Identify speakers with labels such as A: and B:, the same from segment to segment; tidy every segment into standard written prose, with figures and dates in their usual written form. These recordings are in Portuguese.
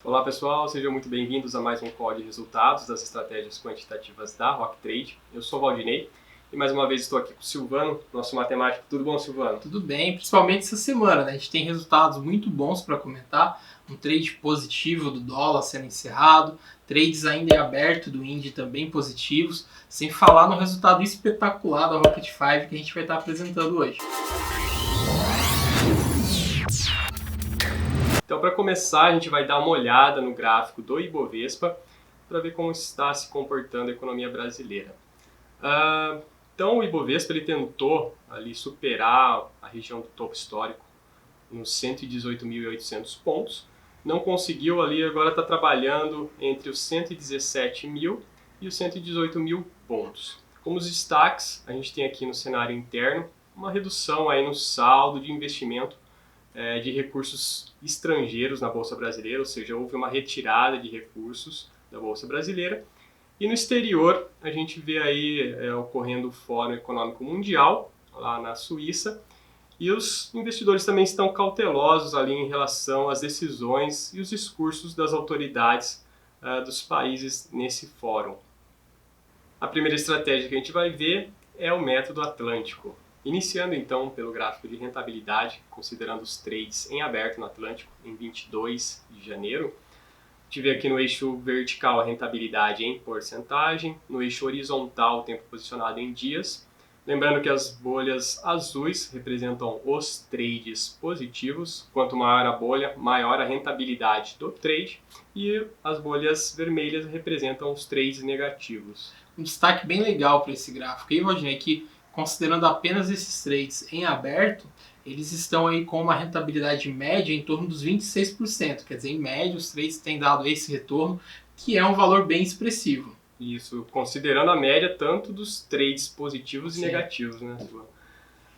A: Olá pessoal, sejam muito bem-vindos a mais um call de resultados das estratégias quantitativas da Rock Trade. Eu sou o Valdinei e mais uma vez estou aqui com o Silvano, nosso matemático. Tudo bom, Silvano?
B: Tudo bem, principalmente essa semana, né? A gente tem resultados muito bons para comentar, um trade positivo do dólar sendo encerrado, trades ainda em aberto do Indy também positivos, sem falar no resultado espetacular da Rocket 5 que a gente vai estar apresentando hoje.
A: Então, para começar, a gente vai dar uma olhada no gráfico do Ibovespa para ver como está se comportando a economia brasileira. Então, o Ibovespa ele tentou ali superar a região do topo histórico nos 118.800 pontos. Não conseguiu ali, agora está trabalhando entre os 117.000 e os 118.000 pontos. Como os destaques, a gente tem aqui no cenário interno uma redução aí no saldo de investimento de recursos estrangeiros na Bolsa Brasileira, ou seja, houve uma retirada de recursos da Bolsa Brasileira. E no exterior, a gente vê aí ocorrendo o Fórum Econômico Mundial, lá na Suíça, e os investidores também estão cautelosos ali em relação às decisões e os discursos das autoridades dos países nesse fórum. A primeira estratégia que a gente vai ver é o método Atlântico. Iniciando então pelo gráfico de rentabilidade, considerando os trades em aberto no Atlântico em 22 de janeiro, tive aqui no eixo vertical a rentabilidade em porcentagem, no eixo horizontal o tempo posicionado em dias. Lembrando que as bolhas azuis representam os trades positivos, quanto maior a bolha, maior a rentabilidade do trade, e as bolhas vermelhas representam os trades negativos.
B: Um destaque bem legal para esse gráfico aí, Rodney, é que considerando apenas esses trades em aberto, eles estão aí com uma rentabilidade média em torno dos 26%. Quer dizer, em média, os trades têm dado esse retorno, que é um valor bem expressivo.
A: Isso, considerando a média tanto dos trades positivos e negativos, né?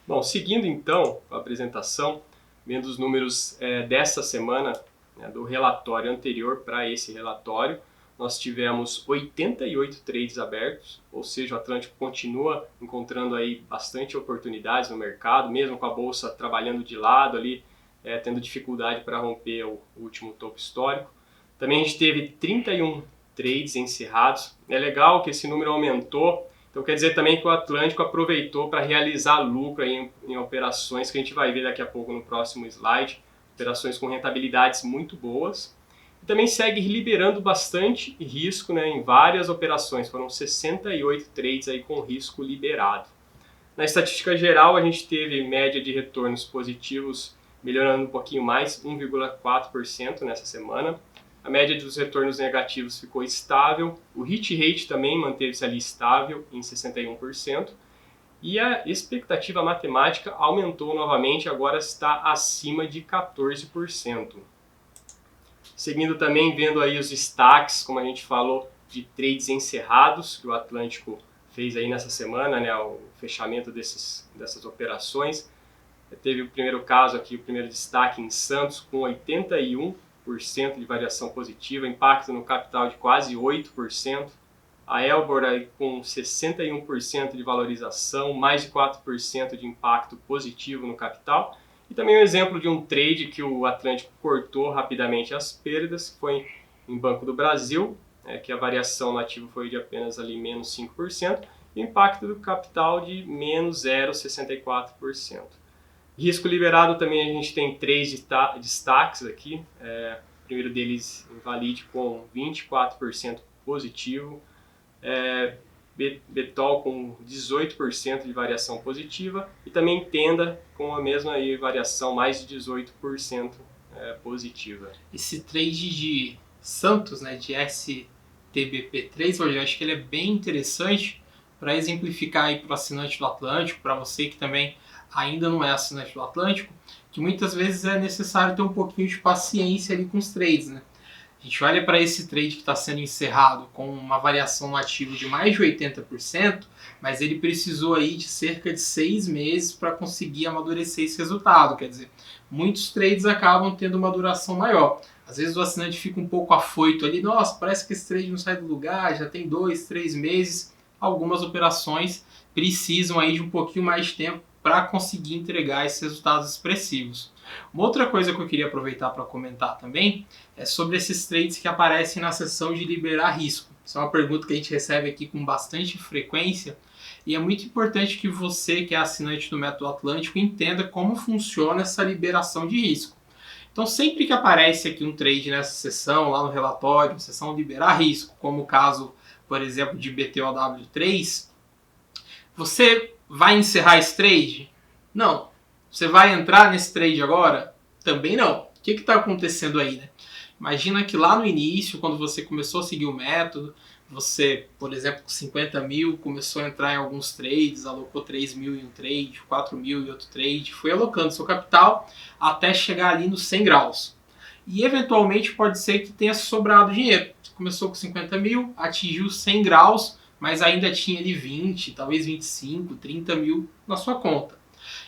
A: Bom, seguindo então a apresentação, vendo os números dessa semana, né, do relatório anterior para esse relatório, nós tivemos 88 trades abertos, ou seja, o Atlântico continua encontrando aí bastante oportunidades no mercado, mesmo com a bolsa trabalhando de lado ali, tendo dificuldade para romper o último topo histórico. Também a gente teve 31 trades encerrados. É legal que esse número aumentou, então quer dizer também que o Atlântico aproveitou para realizar lucro aí em operações que a gente vai ver daqui a pouco no próximo slide, operações com rentabilidades muito boas. E também segue liberando bastante risco, né, em várias operações, foram 68 trades aí com risco liberado. Na estatística geral, a gente teve média de retornos positivos melhorando um pouquinho mais, 1,4% nessa semana. A média dos retornos negativos ficou estável, o hit rate também manteve-se ali estável em 61%, e a expectativa matemática aumentou novamente, agora está acima de 14%. Seguindo também, vendo aí os destaques, como a gente falou, de trades encerrados, que o Atlântico fez aí nessa semana, né, o fechamento dessas operações. Teve o primeiro caso aqui, o primeiro destaque em Santos, com 81% de variação positiva, impacto no capital de quase 8%. A Elbor aí com 61% de valorização, mais de 4% de impacto positivo no capital. E também um exemplo de um trade que o Atlântico cortou rapidamente as perdas, que foi em Banco do Brasil, que a variação no ativo foi de apenas ali menos 5%, e o impacto do capital de menos 0,64%. Risco liberado também a gente tem 3 destaques aqui. O primeiro deles, Invalide, com 24% positivo. Betol com 18% de variação positiva e também Tenda com a mesma aí variação, mais de 18% positiva.
B: Esse trade de Santos, né, de STBP3, eu acho que ele é bem interessante para exemplificar aí para o assinante do Atlântico, para você que também ainda não é assinante do Atlântico, que muitas vezes é necessário ter um pouquinho de paciência ali com os trades, né? A gente olha para esse trade que está sendo encerrado com uma variação no ativo de mais de 80%, mas ele precisou aí de cerca de 6 meses para conseguir amadurecer esse resultado. Quer dizer, muitos trades acabam tendo uma duração maior. Às vezes o assinante fica um pouco afoito ali, nossa, parece que esse trade não sai do lugar, já tem 2, 3 meses. Algumas operações precisam aí de um pouquinho mais de tempo para conseguir entregar esses resultados expressivos. Uma outra coisa que eu queria aproveitar para comentar também é sobre esses trades que aparecem na seção de liberar risco. Isso é uma pergunta que a gente recebe aqui com bastante frequência e é muito importante que você, que é assinante do Método Atlântico, entenda como funciona essa liberação de risco. Então, sempre que aparece aqui um trade nessa seção, lá no relatório, seção liberar risco, como o caso, por exemplo, de BTOW3, você vai encerrar esse trade? Não. Você vai entrar nesse trade agora? Também não. O que está acontecendo aí, né? Imagina que lá no início, quando você começou a seguir o método, você, por exemplo, com 50 mil, começou a entrar em alguns trades, alocou 3 mil em um trade, 4 mil em outro trade, foi alocando seu capital até chegar ali nos 100 graus. E eventualmente pode ser que tenha sobrado dinheiro. Você começou com 50 mil, atingiu 100 graus, mas ainda tinha ali 20, talvez 25, 30 mil na sua conta.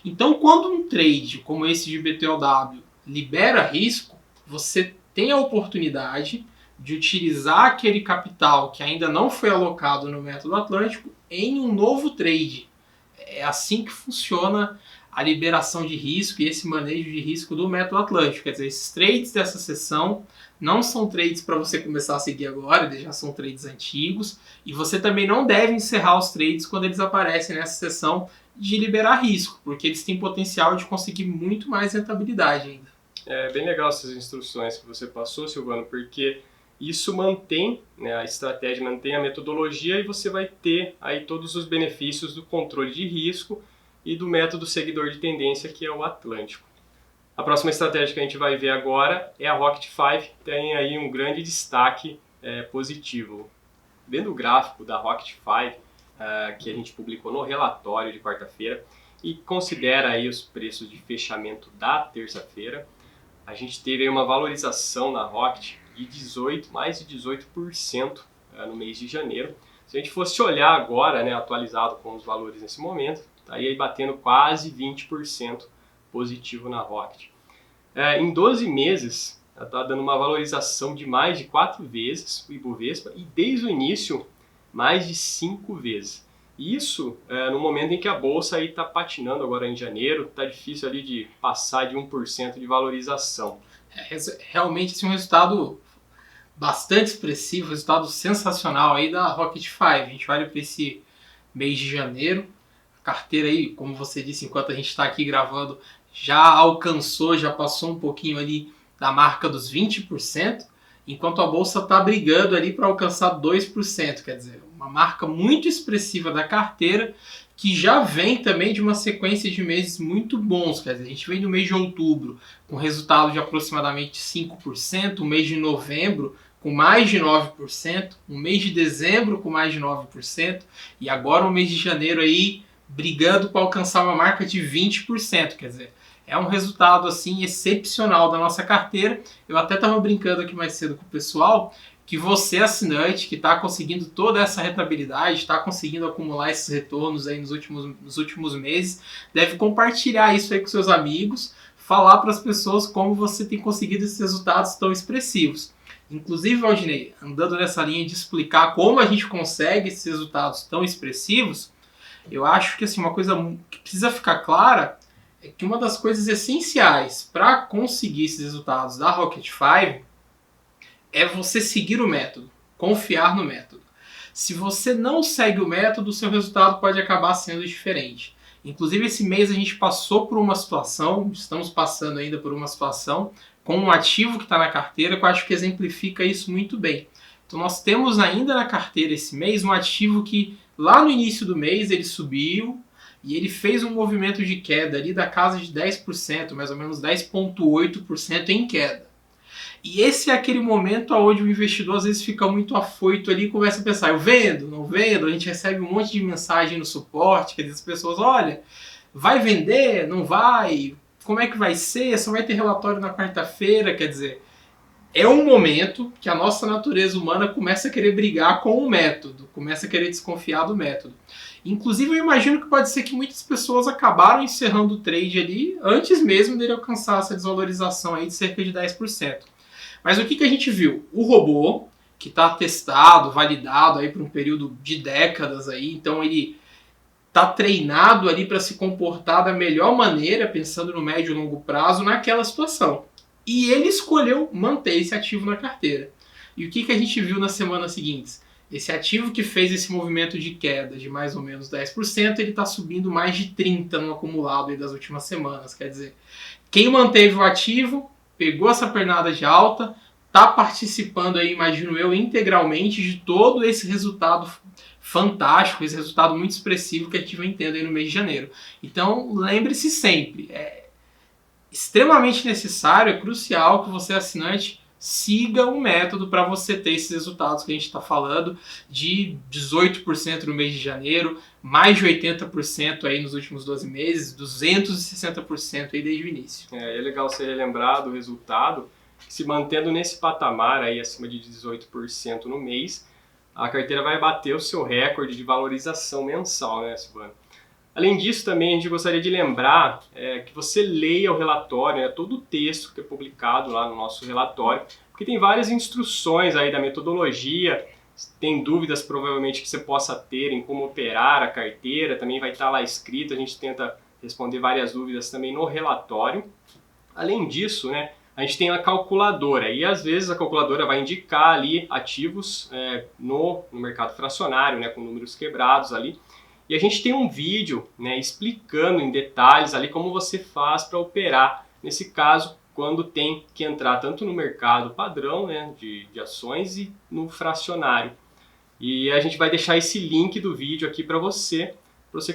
B: Então, quando um trade como esse de BTOW libera risco, você tem a oportunidade de utilizar aquele capital que ainda não foi alocado no Método Atlântico em um novo trade. É assim que funciona a liberação de risco e esse manejo de risco do Método Atlântico. Quer dizer, esses trades dessa sessão não são trades para você começar a seguir agora, eles já são trades antigos, e você também não deve encerrar os trades quando eles aparecem nessa sessão de liberar risco, porque eles têm potencial de conseguir muito mais rentabilidade ainda.
A: É bem legal essas instruções que você passou, Silvano, porque isso mantém, né, a estratégia, mantém a metodologia e você vai ter aí todos os benefícios do controle de risco e do método seguidor de tendência, que é o Atlântico. A próxima estratégia que a gente vai ver agora é a Rocket 5, tem aí um grande destaque positivo. Vendo o gráfico da Rocket 5, que a gente publicou no relatório de quarta-feira, e considera aí os preços de fechamento da terça-feira, a gente teve aí uma valorização na Rocket de mais de 18% no mês de janeiro. Se a gente fosse olhar agora, né, atualizado com os valores nesse momento, estaria aí batendo quase 20% positivo na Rocket. Em 12 meses, ela está dando uma valorização de mais de 4 vezes o Ibovespa e desde o início, mais de 5 vezes. Isso no momento em que a bolsa está patinando agora em janeiro, está difícil ali de passar de 1% de valorização.
B: Realmente esse é um resultado bastante expressivo, resultado sensacional aí da Rocket 5. A gente olha para esse mês de janeiro, a carteira aí, como você disse, enquanto a gente está aqui gravando, já alcançou, já passou um pouquinho ali da marca dos 20%, enquanto a bolsa está brigando ali para alcançar 2%, quer dizer, uma marca muito expressiva da carteira, que já vem também de uma sequência de meses muito bons. Quer dizer, a gente vem do mês de outubro com resultado de aproximadamente 5%, o mês de novembro com mais de 9%, o mês de dezembro com mais de 9%, e agora o mês de janeiro aí brigando para alcançar uma marca de 20%. Quer dizer, é um resultado assim excepcional da nossa carteira. Eu até estava brincando aqui mais cedo com o pessoal que você, assinante, que está conseguindo toda essa rentabilidade, está conseguindo acumular esses retornos aí nos últimos meses, deve compartilhar isso aí com seus amigos, falar para as pessoas como você tem conseguido esses resultados tão expressivos. Inclusive, Valdinei, andando nessa linha de explicar como a gente consegue esses resultados tão expressivos, eu acho que assim, uma coisa que precisa ficar clara é que uma das coisas essenciais para conseguir esses resultados da Rocket 5 é você seguir o método, confiar no método. Se você não segue o método, o seu resultado pode acabar sendo diferente. Inclusive, esse mês a gente passou por uma situação, estamos passando ainda por uma situação, com um ativo que está na carteira, que eu acho que exemplifica isso muito bem. Então, nós temos ainda na carteira esse mês um ativo que, lá no início do mês, ele subiu e ele fez um movimento de queda ali da casa de 10%, mais ou menos 10,8% em queda. E esse é aquele momento onde o investidor às vezes fica muito afoito ali e começa a pensar, eu vendo, não vendo? A gente recebe um monte de mensagem no suporte, que diz as pessoas, olha, vai vender, não vai? Como é que vai ser? Só vai ter relatório na quarta-feira? Quer dizer, é um momento que a nossa natureza humana começa a querer brigar com o método, começa a querer desconfiar do método. Inclusive, eu imagino que pode ser que muitas pessoas acabaram encerrando o trade ali antes mesmo dele alcançar essa desvalorização aí de cerca de 10%. Mas o que a gente viu? O robô, que está testado, validado aí por um período de décadas aí, então ele está treinado ali para se comportar da melhor maneira, pensando no médio e longo prazo, naquela situação. E ele escolheu manter esse ativo na carteira. E o que a gente viu nas semanas seguintes? Esse ativo que fez esse movimento de queda de mais ou menos 10%, ele está subindo mais de 30% no acumulado aí das últimas semanas. Quer dizer, quem manteve o ativo, pegou essa pernada de alta, está participando aí, imagino eu, integralmente de todo esse resultado fantástico, esse resultado muito expressivo que a gente vem tendo aí no mês de janeiro. Então, lembre-se sempre, é extremamente necessário, é crucial que você, assinante, siga um método para você ter esses resultados que a gente está falando, de 18% no mês de janeiro, mais de 80% aí nos últimos 12 meses, 260% aí desde o início.
A: É legal ser relembrado o resultado, que se mantendo nesse patamar aí acima de 18% no mês, a carteira vai bater o seu recorde de valorização mensal, né, Silvano? Além disso, também a gente gostaria de lembrar que você leia o relatório, todo o texto que é publicado lá no nosso relatório, porque tem várias instruções aí da metodologia, tem dúvidas provavelmente que você possa ter em como operar a carteira, também vai estar lá escrito, a gente tenta responder várias dúvidas também no relatório. Além disso, né, a gente tem a calculadora e às vezes a calculadora vai indicar ali ativos no mercado fracionário, né, com números quebrados ali. E a gente tem um vídeo, né, explicando em detalhes ali como você faz para operar, nesse caso, quando tem que entrar tanto no mercado padrão, né, de ações e no fracionário. E a gente vai deixar esse link do vídeo aqui para você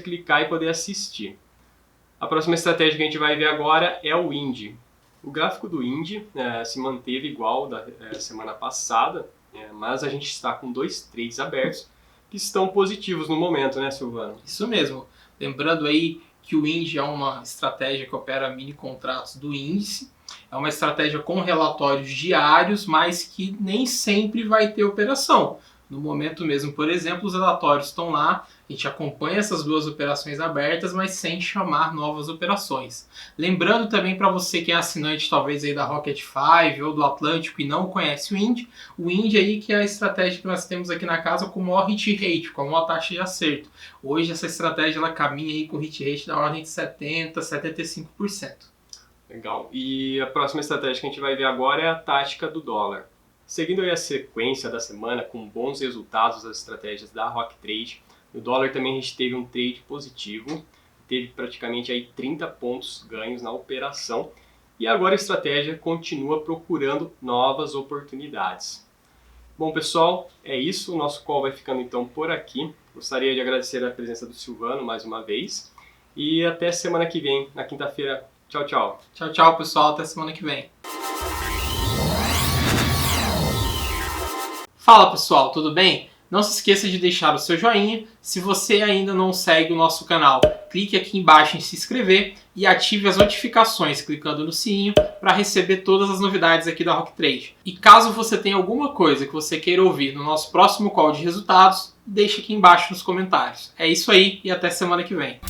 A: clicar e poder assistir. A próxima estratégia que a gente vai ver agora é o IND. O gráfico do IND se manteve igual da semana passada, mas a gente está com 2 trades abertos, que estão positivos no momento, né, Silvano?
B: Isso mesmo. Lembrando aí que o IND é uma estratégia que opera mini contratos do índice. É uma estratégia com relatórios diários, mas que nem sempre vai ter operação. No momento mesmo, por exemplo, os relatórios estão lá, a gente acompanha essas 2 operações abertas, mas sem chamar novas operações. Lembrando também para você que é assinante talvez aí da Rocket 5 ou do Atlântico e não conhece o IND aí que é a estratégia que nós temos aqui na casa com o maior hit rate, com a maior taxa de acerto. Hoje essa estratégia ela caminha aí com hit rate da ordem de 70%, 75%.
A: Legal. E a próxima estratégia que a gente vai ver agora é a tática do dólar. Seguindo aí a sequência da semana com bons resultados das estratégias da Rock Trade, no dólar também a gente teve um trade positivo, teve praticamente aí 30 pontos ganhos na operação e agora a estratégia continua procurando novas oportunidades. Bom pessoal, é isso, o nosso call vai ficando então por aqui. Gostaria de agradecer a presença do Silvano mais uma vez e até semana que vem, na quinta-feira. Tchau, tchau.
B: Tchau, tchau pessoal, até semana que vem. Fala pessoal, tudo bem? Não se esqueça de deixar o seu joinha. Se você ainda não segue o nosso canal, clique aqui embaixo em se inscrever e ative as notificações clicando no sininho para receber todas as novidades aqui da Rock Trade. E caso você tenha alguma coisa que você queira ouvir no nosso próximo call de resultados, deixe aqui embaixo nos comentários. É isso aí e até semana que vem.